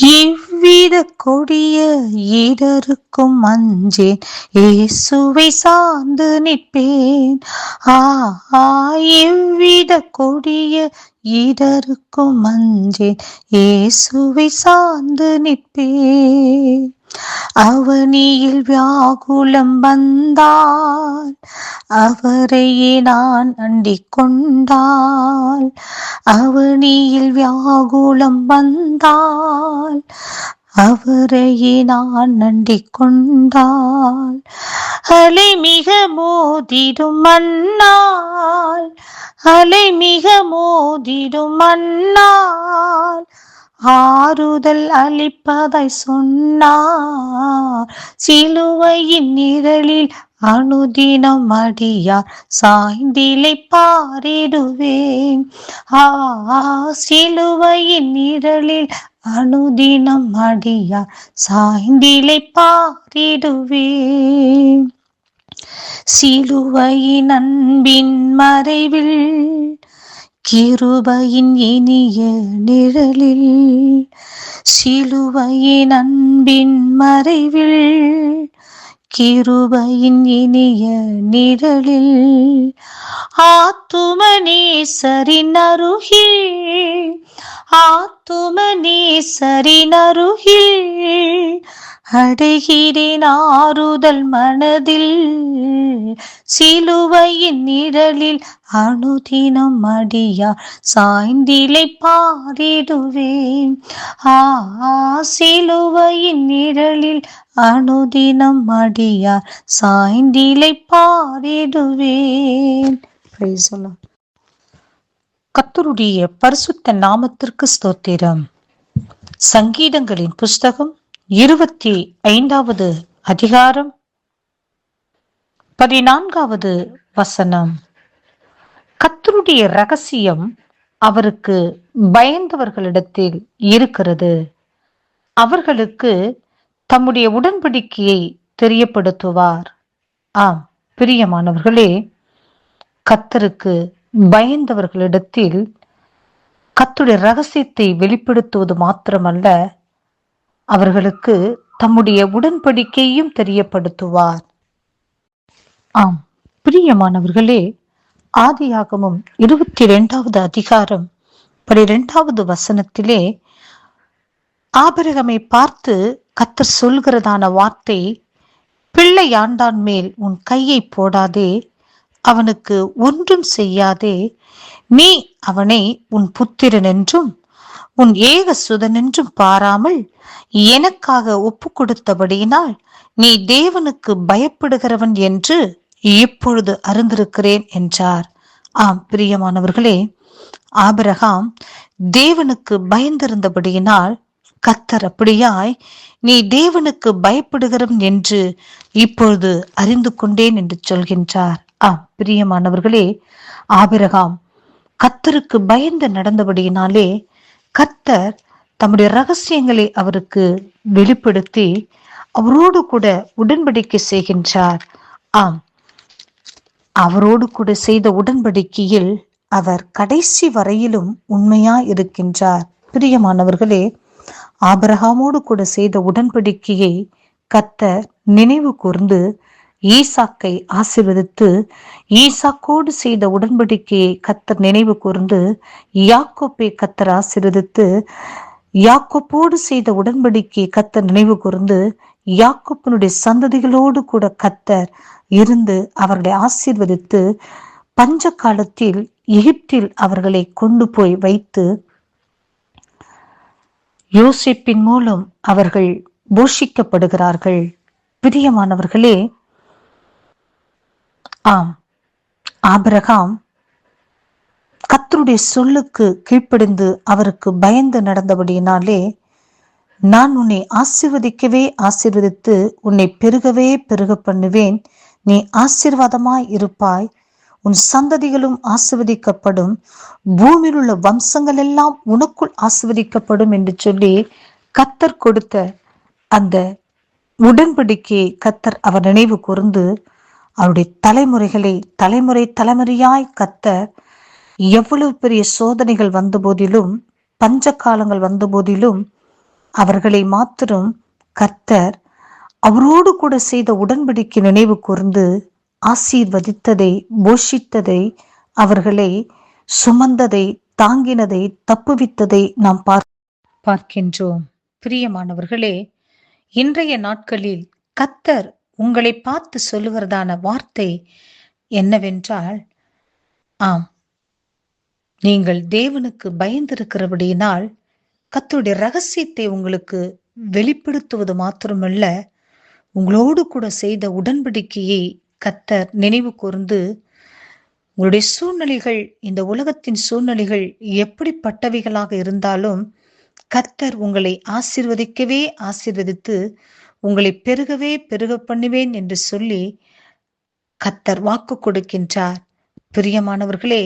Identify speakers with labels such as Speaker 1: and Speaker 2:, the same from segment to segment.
Speaker 1: எவ்வித கொடிய இடருக்கும் அஞ்சேன், இயேசுவை சார்ந்து நிற்பேன். எவ்வித கொடிய இடருக்கும் அஞ்சேன், இயேசுவை சார்ந்து நிற்பேன். அவனியில் வியாகுலம் வந்தால் அவரையே நான் அண்டிக் கொண்டால், அவனியில் வியாகுலம் வந்தால் அவரையே நான் அண்டிக் கொண்டால், அலை மிக மோதிடும் மண்ணால், அலை மிக மோதிடும் மண்ணால் ஆறுதல் அளிப்பதாய் சொன்னார். சிலுவையின் நிழலில் அனுதினம் அடியார் சாய்ந்திலை பாரிடுவேன். சிலுவையின் நிழலில் அனுதினம் அடியார் சாய்ந்திலை பாரிடுவேன். சிலுவையின் அன்பின் மறைவில், கிருபையின் இனிய நிழலில், சிலுவையின் அன்பின் மறைவில், கிருபையின் இனிய நிழலில், ஆத்துமநேசரின் அருகில், ஆத்துமநேசரின் அருகில் அடைகிறேன் ஆறுதல் மனதில். சிலுவையின் நிழலில் அனுதினம் அடியார் சாய்ந்திலை பாரிடுவேன். சிலுவையின் நிழலில் அனுதினம் அடியார் சாய்ந்திலை பாரிடுவேன். கர்த்தருடைய பரிசுத்த நாமத்திற்கு ஸ்தோத்திரம். சங்கீதங்களின் புஸ்தகம் 25வது அதிகாரம் 14வது வசனம். கர்த்தருடைய ரகசியம் அவருக்கு பயந்தவர்களிடத்தில் இருக்கிறது, அவர்களுக்கு தம்முடைய உடன்படிக்கையை தெரியப்படுத்துவார். ஆம் பிரியமானவர்களே, கர்த்தருக்கு பயந்தவர்களிடத்தில் கர்த்தருடைய ரகசியத்தை வெளிப்படுத்துவது மாத்திரமல்ல, அவர்களுக்கு தம்முடைய உடன்படிக்கையும் தெரியப்படுத்துவார். ஆம் பிரியமானவர்களே, ஆதியாகமம் 22வது அதிகாரம் 12வது வசனத்திலே ஆபிரகாமை பார்த்து கர்த்தர் சொல்கிறதான வார்த்தை, பிள்ளையாண்டான் மேல் உன் கையை போடாதே, அவனுக்கு ஒன்றும் செய்யாதே, நீ அவனை உன் புத்திரன் என்றும் உன் ஏக சுதன் என்றும் பாராமல் எனக்காக ஒப்பு கொடுத்தபடியினால் நீ தேவனுக்கு பயப்படுகிறவன் என்று இப்பொழுது அறிந்திருக்கிறேன் என்றார். ஆம் பிரியமானவர்களே, ஆபிரகாம் தேவனுக்கு பயந்திருந்தபடியினால் கர்த்தர் அப்படியாய் நீ தேவனுக்கு பயப்படுகிறவன் என்று இப்பொழுது அறிந்து கொண்டேன் என்று சொல்கின்றார். ஆம் பிரியமானவர்களே, ஆபிரகாம் கர்த்தருக்கு பயந்து நடந்தபடியினாலே கர்த்தர் தம்முடைய ரகசியங்களை அவருக்கு வெளிப்படுத்தி அவரோடு கூட உடன்படிக்கை செய்கின்றார். ஆம், அவரோடு கூட செய்த உடன்படிக்கையில் அவர் கடைசி வரையிலும் உண்மையாய் இருக்கின்றார். பிரியமானவர்களே, ஆபிரகாமோடு கூட செய்த உடன்படிக்கையை கர்த்தர் நினைவு கூர்ந்து ஈசாக்கை ஆசீர்வதித்து, ஈசாக்கோடு செய்த உடன்படிக்கையை கர்த்தர் நினைவு கூர்ந்து யாக்கோப்பை கர்த்தர் ஆசீர்வதித்து, யாக்கோப்போடு செய்த உடன்படிக்கையை கர்த்தர் நினைவு கூர்ந்து யாக்கோப்பினுடைய சந்ததிகளோடு கூட கர்த்தர் இருந்து அவர்களை ஆசீர்வதித்து, பஞ்ச காலத்தில் எகிப்தில் அவர்களை கொண்டு போய் வைத்து யோசேப்பின் மூலம் அவர்கள் போஷிக்கப்படுகிறார்கள். பிரியமானவர்களே, ஆம், ஆபிரகாம் கர்த்தருடைய சொல்லுக்கு கீழ்ப்படிந்து அவருக்கு பயந்து நடந்தபடியினாலே, நான் உன்னை ஆசீர்வதிக்கவே ஆசீர்வதித்து உன்னை பெருகவே பெருக பண்ணுவேன், நீ ஆசீர்வாதமாய் இருப்பாய், உன் சந்ததிகளும் ஆசீர்வதிக்கப்படும், பூமியில் உள்ள வம்சங்கள் எல்லாம் உனக்குள் ஆசீர்வதிக்கப்படும் என்று சொல்லி கர்த்தர் கொடுத்த அந்த உடன்படிக்கையை கர்த்தர் அவர் நினைவு கூர்ந்து அவருடைய தலைமுறைகளை தலைமுறையாய் கர்த்தர் எவ்வளவு பெரிய சோதனைகள் வந்த போதிலும், பஞ்ச காலங்கள் வந்த போதிலும் அவர்களை மாத்திரம் கர்த்தர் அவரோடு கூட செய்த உடன்படிக்கை நினைவு கூர்ந்து ஆசீர்வதித்ததை, போஷித்ததை, அவர்களை சுமந்ததை, தாங்கினதை, தப்புவித்ததை நாம் பார்க்கின்றோம். பிரியமானவர்களே, இன்றைய நாட்களில் கர்த்தர் உங்களை பார்த்து சொல்லுகிறதான வார்த்தை என்னவென்றால், ஆம், நீங்கள் தேவனுக்கு பயந்திருக்கிறபடியினால் கர்த்தருடைய ரகசியத்தை உங்களுக்கு வெளிப்படுத்துவது மாத்திரமல்ல, உங்களோடு கூட செய்த உடன்படிக்கையை கர்த்தர் நினைவு கூர்ந்து, உங்களுடைய சூழ்நிலைகள், இந்த உலகத்தின் சூழ்நிலைகள் எப்படிப்பட்டவைகளாக இருந்தாலும் கர்த்தர் உங்களை ஆசீர்வதிக்கவே ஆசீர்வதித்து உங்களை பெருகவே பெருக பண்ணுவேன் என்று சொல்லி கர்த்தர் வாக்கு கொடுக்கின்றார். பிரியமானவர்களே,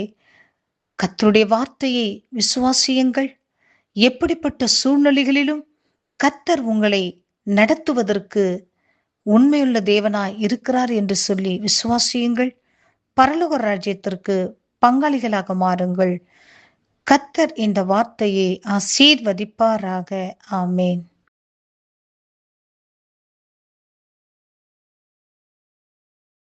Speaker 1: கர்த்தருடைய வார்த்தையை விசுவாசியுங்கள். எப்படிப்பட்ட சூழ்நிலைகளிலும் கர்த்தர் உங்களை நடத்துவதற்கு உண்மையுள்ள தேவனாய் இருக்கிறார் என்று சொல்லி விசுவாசியுங்கள். பரலோக ராஜ்யத்திற்கு பங்காளிகளாக மாறுங்கள். கர்த்தர் இந்த வார்த்தையை ஆசீர்வதிப்பாராக. ஆமேன்.